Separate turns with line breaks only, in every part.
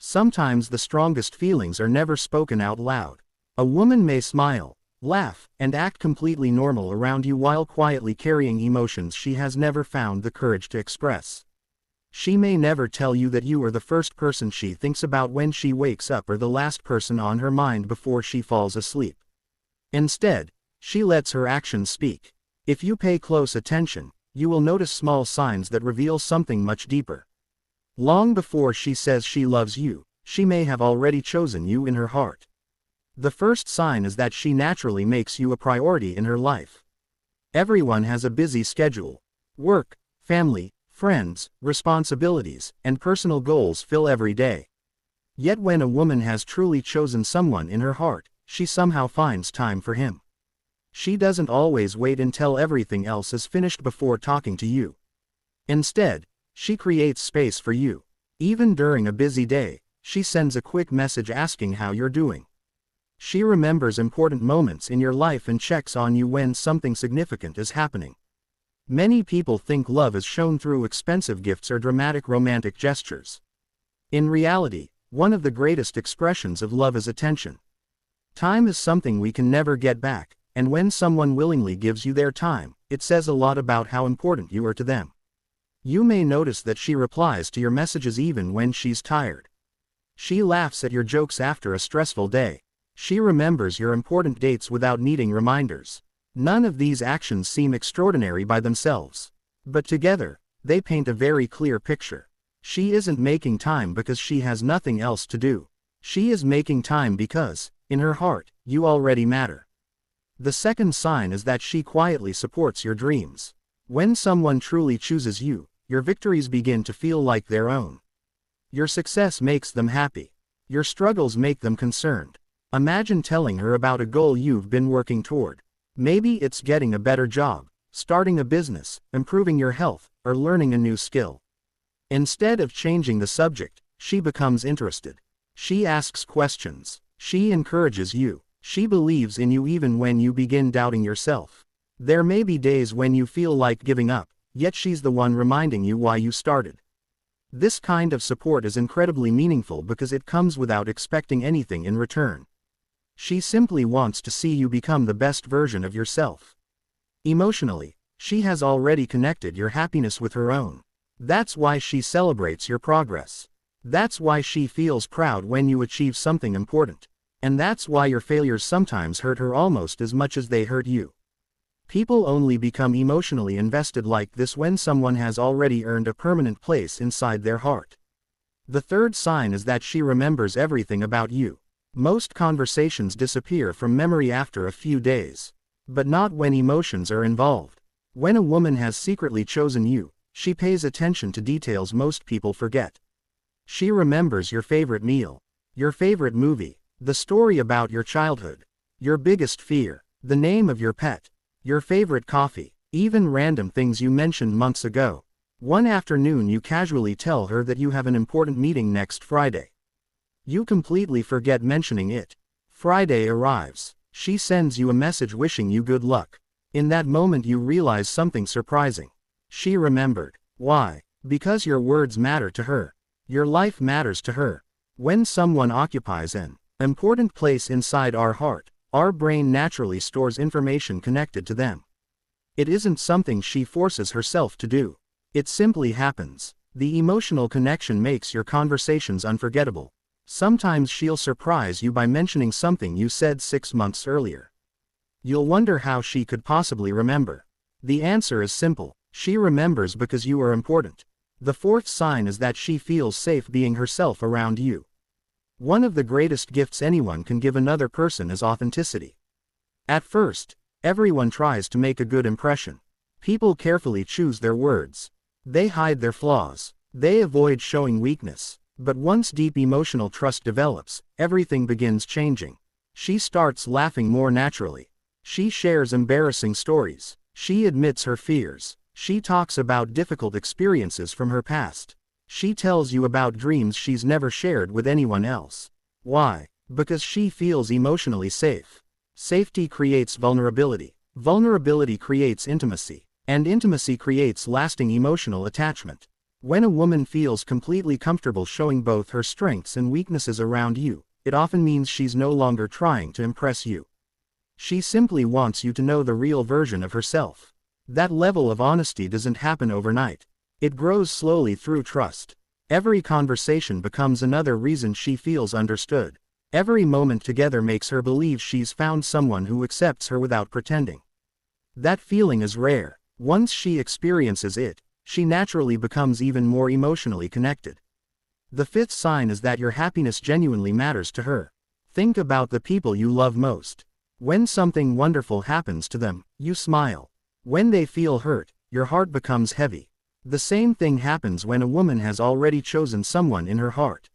Sometimes the strongest feelings are never spoken out loud. A woman may smile, laugh, and act completely normal around you while quietly carrying emotions she has never found the courage to express. She may never tell you that you are the first person she thinks about when she wakes up or the last person on her mind before she falls asleep. Instead, she lets her actions speak. If you pay close attention, you will notice small signs that reveal something much deeper. Long before she says she loves you, she may have already chosen you in her heart. The first sign is that she naturally makes you a priority in her life. Everyone has a busy schedule. Work, family, friends, responsibilities, and personal goals fill every day. Yet when a woman has truly chosen someone in her heart, she somehow finds time for him. She doesn't always wait until everything else is finished before talking to you. Instead, she creates space for you. Even during a busy day, she sends a quick message asking how you're doing. She remembers important moments in your life and checks on you when something significant is happening. Many people think love is shown through expensive gifts or dramatic romantic gestures. In reality, one of the greatest expressions of love is attention. Time is something we can never get back, and when someone willingly gives you their time, it says a lot about how important you are to them. You may notice that she replies to your messages even when she's tired. She laughs at your jokes after a stressful day. She remembers your important dates without needing reminders. None of these actions seem extraordinary by themselves. But together, they paint a very clear picture. She isn't making time because she has nothing else to do. She is making time because, in her heart, you already matter. The second sign is that she quietly supports your dreams. When someone truly chooses you, your victories begin to feel like their own. Your success makes them happy. Your struggles make them concerned. Imagine telling her about a goal you've been working toward. Maybe it's getting a better job, starting a business, improving your health, or learning a new skill. Instead of changing the subject, she becomes interested. She asks questions. She encourages you. She believes in you even when you begin doubting yourself. There may be days when you feel like giving up, yet she's the one reminding you why you started. This kind of support is incredibly meaningful because it comes without expecting anything in return. She simply wants to see you become the best version of yourself. Emotionally, she has already connected your happiness with her own. That's why she celebrates your progress. That's why she feels proud when you achieve something important. And that's why your failures sometimes hurt her almost as much as they hurt you. People only become emotionally invested like this when someone has already earned a permanent place inside their heart. The third sign is that she remembers everything about you. Most conversations disappear from memory after a few days. But not when emotions are involved. When a woman has secretly chosen you, she pays attention to details most people forget. She remembers your favorite meal, your favorite movie, the story about your childhood, your biggest fear, the name of your pet, your favorite coffee, even random things you mentioned months ago. One afternoon you casually tell her that you have an important meeting next Friday. You completely forget mentioning it. Friday arrives. She sends you a message wishing you good luck. In that moment you realize something surprising. She remembered. Why? Because your words matter to her. Your life matters to her. When someone occupies an important place inside our heart, our brain naturally stores information connected to them. It isn't something she forces herself to do. It simply happens. The emotional connection makes your conversations unforgettable. Sometimes she'll surprise you by mentioning something you said 6 months earlier. You'll wonder how she could possibly remember. The answer is simple. She remembers because you are important. The fourth sign is that she feels safe being herself around you. One of the greatest gifts anyone can give another person is authenticity. At first, everyone tries to make a good impression. People carefully choose their words. They hide their flaws. They avoid showing weakness. But once deep emotional trust develops, everything begins changing. She starts laughing more naturally. She shares embarrassing stories. She admits her fears. She talks about difficult experiences from her past. She tells you about dreams she's never shared with anyone else. Why? Because she feels emotionally safe. Safety creates vulnerability. Vulnerability creates intimacy. And intimacy creates lasting emotional attachment. When a woman feels completely comfortable showing both her strengths and weaknesses around you, it often means she's no longer trying to impress you. She simply wants you to know the real version of herself. That level of honesty doesn't happen overnight. It grows slowly through trust. Every conversation becomes another reason she feels understood. Every moment together makes her believe she's found someone who accepts her without pretending. That feeling is rare. Once she experiences it, she naturally becomes even more emotionally connected. The fifth sign is that your happiness genuinely matters to her. Think about the people you love most. When something wonderful happens to them, you smile. When they feel hurt, your heart becomes heavy. The same thing happens when a woman has already chosen someone in her heart.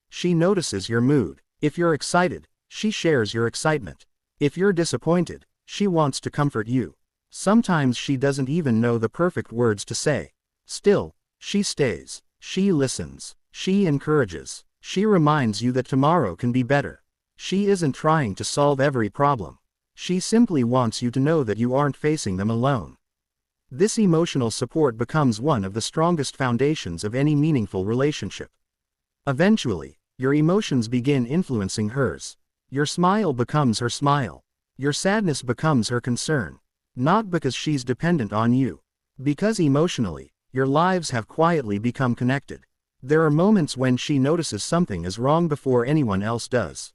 She notices your mood. If you're excited, she shares your excitement. If you're disappointed, she wants to comfort you. Sometimes she doesn't even know the perfect words to say. Still, she stays. She listens. She encourages. She reminds you that tomorrow can be better. She isn't trying to solve every problem. She simply wants you to know that you aren't facing them alone. This emotional support becomes one of the strongest foundations of any meaningful relationship. Eventually, your emotions begin influencing hers. Your smile becomes her smile. Your sadness becomes her concern. Not because she's dependent on you. Because emotionally, your lives have quietly become connected. There are moments when she notices something is wrong before anyone else does.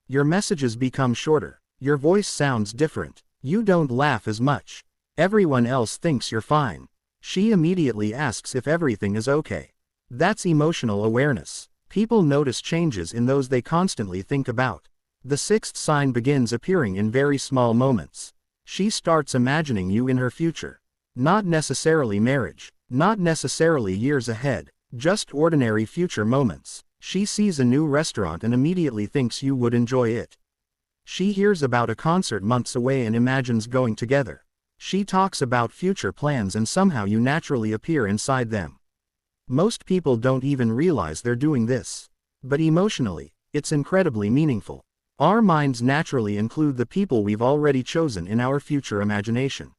Your messages become shorter. Your voice sounds different. You don't laugh as much. Everyone else thinks you're fine. She immediately asks if everything is okay. That's emotional awareness. People notice changes in those they constantly think about. The sixth sign begins appearing in very small moments. She starts imagining you in her future. Not necessarily marriage. Not necessarily years ahead. Just ordinary future moments. She sees a new restaurant and immediately thinks you would enjoy it. She hears about a concert months away and imagines going together. She talks about future plans and somehow you naturally appear inside them. Most people don't even realize they're doing this. But emotionally, it's incredibly meaningful. Our minds naturally include the people we've already chosen in our future imagination.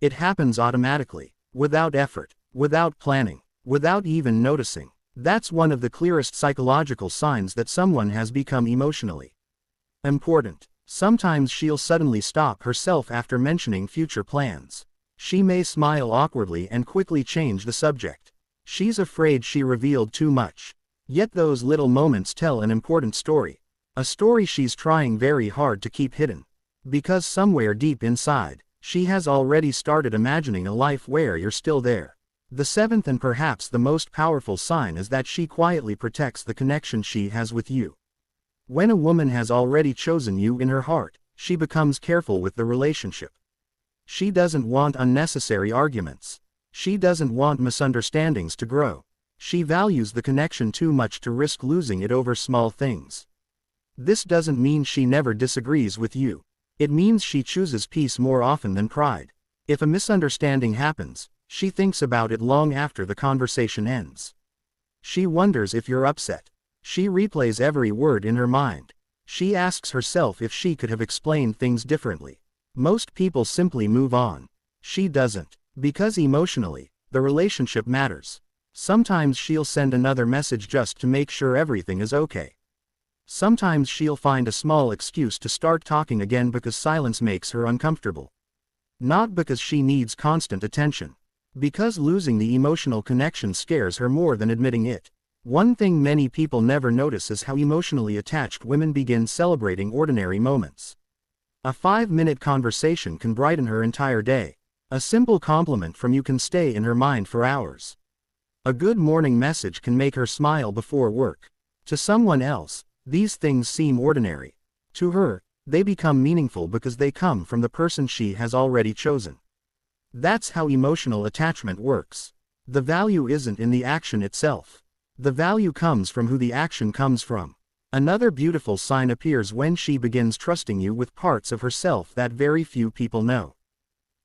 It happens automatically, without effort, without planning, without even noticing. That's one of the clearest psychological signs that someone has become emotionally important. Sometimes she'll suddenly stop herself after mentioning future plans. She may smile awkwardly and quickly change the subject. She's afraid she revealed too much. Yet those little moments tell an important story. A story she's trying very hard to keep hidden. Because somewhere deep inside, she has already started imagining a life where you're still there. The seventh and perhaps the most powerful sign is that she quietly protects the connection she has with you. When a woman has already chosen you in her heart, she becomes careful with the relationship. She doesn't want unnecessary arguments. She doesn't want misunderstandings to grow. She values the connection too much to risk losing it over small things. This doesn't mean she never disagrees with you. It means she chooses peace more often than pride. If a misunderstanding happens, she thinks about it long after the conversation ends. She wonders if you're upset. She replays every word in her mind. She asks herself if she could have explained things differently. Most people simply move on. She doesn't. Because emotionally, the relationship matters. Sometimes she'll send another message just to make sure everything is okay. Sometimes she'll find a small excuse to start talking again because silence makes her uncomfortable. Not because she needs constant attention. Because losing the emotional connection scares her more than admitting it. One thing many people never notice is how emotionally attached women begin celebrating ordinary moments. A 5-minute conversation can brighten her entire day. A simple compliment from you can stay in her mind for hours. A good morning message can make her smile before work. To someone else, these things seem ordinary. To her, they become meaningful because they come from the person she has already chosen. That's how emotional attachment works. The value isn't in the action itself. The value comes from who the action comes from. Another beautiful sign appears when she begins trusting you with parts of herself that very few people know.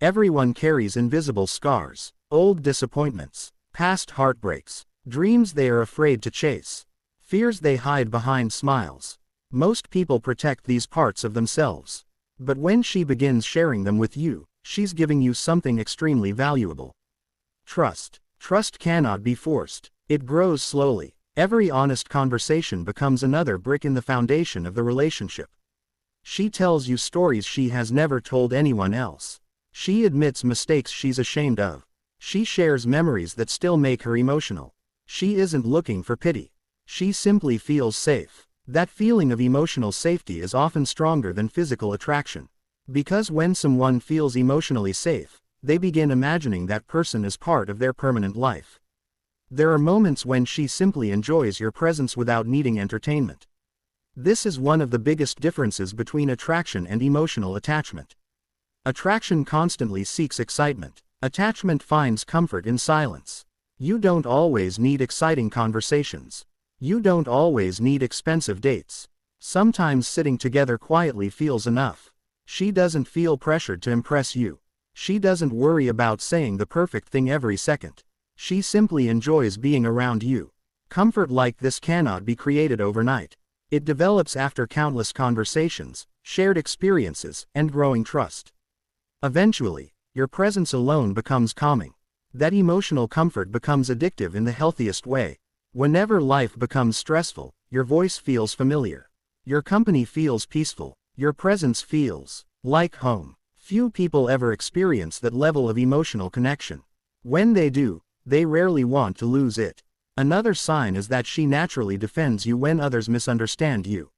Everyone carries invisible scars, old disappointments, past heartbreaks, dreams they are afraid to chase, fears they hide behind smiles. Most people protect these parts of themselves. But when she begins sharing them with you, she's giving you something extremely valuable. Trust. Trust cannot be forced. It grows slowly. Every honest conversation becomes another brick in the foundation of the relationship. She tells you stories she has never told anyone else. She admits mistakes she's ashamed of. She shares memories that still make her emotional. She isn't looking for pity. She simply feels safe. That feeling of emotional safety is often stronger than physical attraction. Because when someone feels emotionally safe, they begin imagining that person as part of their permanent life. There are moments when she simply enjoys your presence without needing entertainment. This is one of the biggest differences between attraction and emotional attachment. Attraction constantly seeks excitement. Attachment finds comfort in silence. You don't always need exciting conversations. You don't always need expensive dates. Sometimes sitting together quietly feels enough. She doesn't feel pressured to impress you. She doesn't worry about saying the perfect thing every second. She simply enjoys being around you. Comfort like this cannot be created overnight. It develops after countless conversations, shared experiences, and growing trust. Eventually, your presence alone becomes calming. That emotional comfort becomes addictive in the healthiest way. Whenever life becomes stressful, your voice feels familiar. Your company feels peaceful. Your presence feels like home. Few people ever experience that level of emotional connection. When they do, they rarely want to lose it. Another sign is that she naturally defends you when others misunderstand you.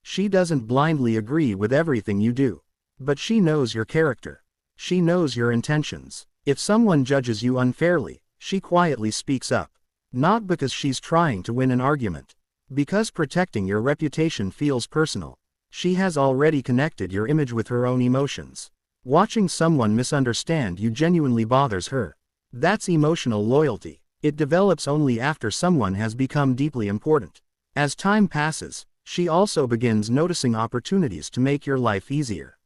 She doesn't blindly agree with everything you do. But she knows your character. She knows your intentions. If someone judges you unfairly, she quietly speaks up. Not because she's trying to win an argument. Because protecting your reputation feels personal. She has already connected your image with her own emotions. Watching someone misunderstand you genuinely bothers her. That's emotional loyalty. It develops only after someone has become deeply important. As time passes, she also begins noticing opportunities to make your life easier.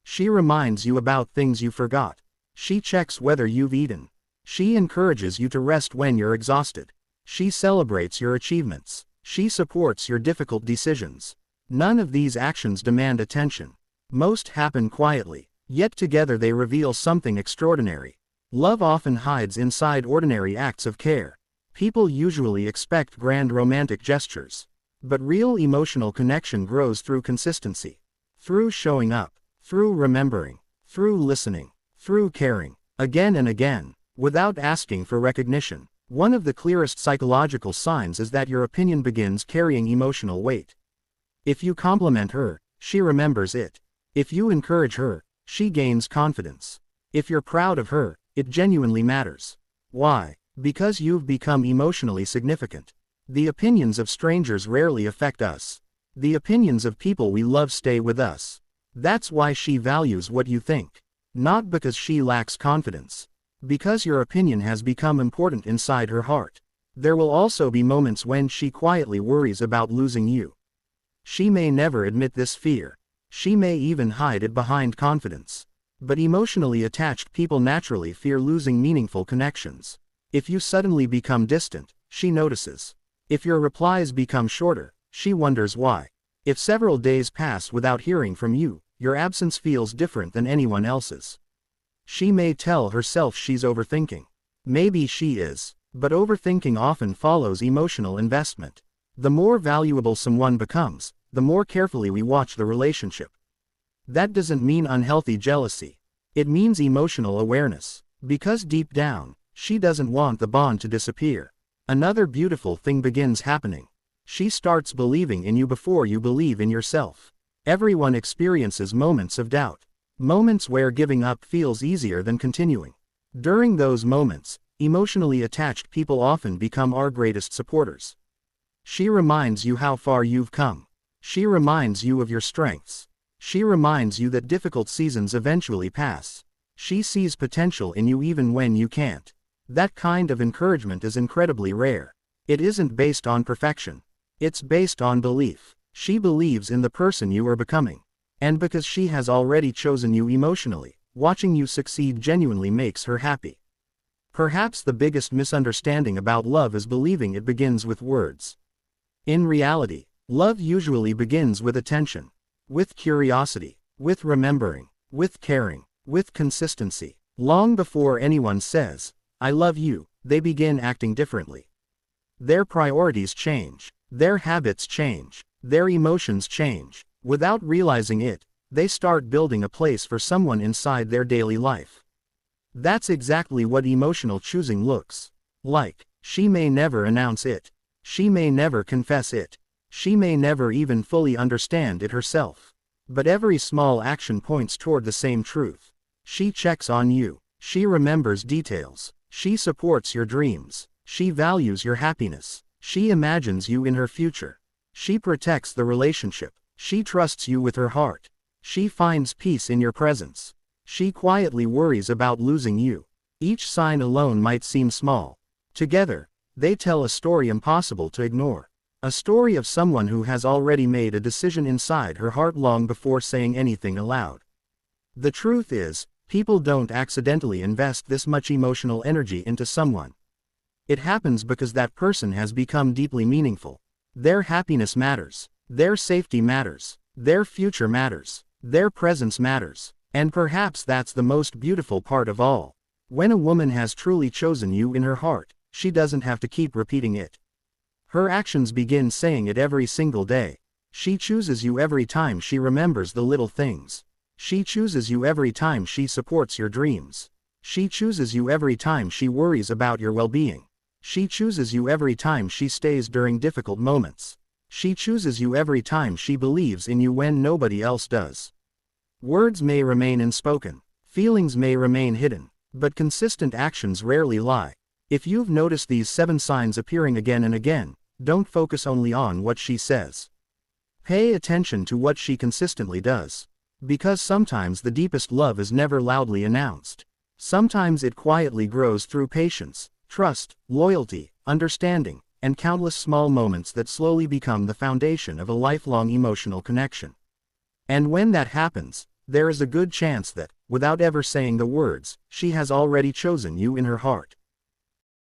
She reminds you about things you forgot. She checks whether you've eaten. She encourages you to rest when you're exhausted. She celebrates your achievements. She supports your difficult decisions. None of these actions demand attention. Most happen quietly, yet together they reveal something extraordinary. Love often hides inside ordinary acts of care. People usually expect grand romantic gestures. But real emotional connection grows through consistency. Through showing up. Through remembering. Through listening. Through caring. Again and again. Without asking for recognition. One of the clearest psychological signs is that your opinion begins carrying emotional weight. If you compliment her, she remembers it. If you encourage her, she gains confidence. If you're proud of her, it genuinely matters. Why? Because you've become emotionally significant. The opinions of strangers rarely affect us. The opinions of people we love stay with us. That's why she values what you think. Not because she lacks confidence. Because your opinion has become important inside her heart. There will also be moments when she quietly worries about losing you. She may never admit this fear. She may even hide it behind confidence. But emotionally attached people naturally fear losing meaningful connections. If you suddenly become distant, she notices. If your replies become shorter, she wonders why. If several days pass without hearing from you, your absence feels different than anyone else's. She may tell herself she's overthinking. Maybe she is, but overthinking often follows emotional investment. The more valuable someone becomes, the more carefully we watch the relationship. That doesn't mean unhealthy jealousy. It means emotional awareness. Because deep down, she doesn't want the bond to disappear. Another beautiful thing begins happening. She starts believing in you before you believe in yourself. Everyone experiences moments of doubt. Moments where giving up feels easier than continuing. During those moments, emotionally attached people often become our greatest supporters. She reminds you how far you've come. She reminds you of your strengths. She reminds you that difficult seasons eventually pass. She sees potential in you even when you can't. That kind of encouragement is incredibly rare. It isn't based on perfection. It's based on belief. She believes in the person you are becoming. And because she has already chosen you emotionally, watching you succeed genuinely makes her happy. Perhaps the biggest misunderstanding about love is believing it begins with words. In reality, love usually begins with attention. With curiosity, with remembering, with caring, with consistency. Long before anyone says, "I love you," they begin acting differently. Their priorities change. Their habits change. Their emotions change. Without realizing it, they start building a place for someone inside their daily life. That's exactly what emotional choosing looks like. She may never announce it. She may never confess it. She may never even fully understand it herself. But every small action points toward the same truth. She checks on you. She remembers details. She supports your dreams. She values your happiness. She imagines you in her future. She protects the relationship. She trusts you with her heart. She finds peace in your presence. She quietly worries about losing you. Each sign alone might seem small. Together, they tell a story impossible to ignore. A story of someone who has already made a decision inside her heart long before saying anything aloud. The truth is, people don't accidentally invest this much emotional energy into someone. It happens because that person has become deeply meaningful. Their happiness matters. Their safety matters. Their future matters. Their presence matters. And perhaps that's the most beautiful part of all. When a woman has truly chosen you in her heart, she doesn't have to keep repeating it. Her actions begin saying it every single day. She chooses you every time she remembers the little things. She chooses you every time she supports your dreams. She chooses you every time she worries about your well-being. She chooses you every time she stays during difficult moments. She chooses you every time she believes in you when nobody else does. Words may remain unspoken. Feelings may remain hidden. But consistent actions rarely lie. If you've noticed these 7 signs appearing again and again, don't focus only on what she says. Pay attention to what she consistently does. Because sometimes the deepest love is never loudly announced. Sometimes it quietly grows through patience, trust, loyalty, understanding, and countless small moments that slowly become the foundation of a lifelong emotional connection. And when that happens, there is a good chance that, without ever saying the words, she has already chosen you in her heart.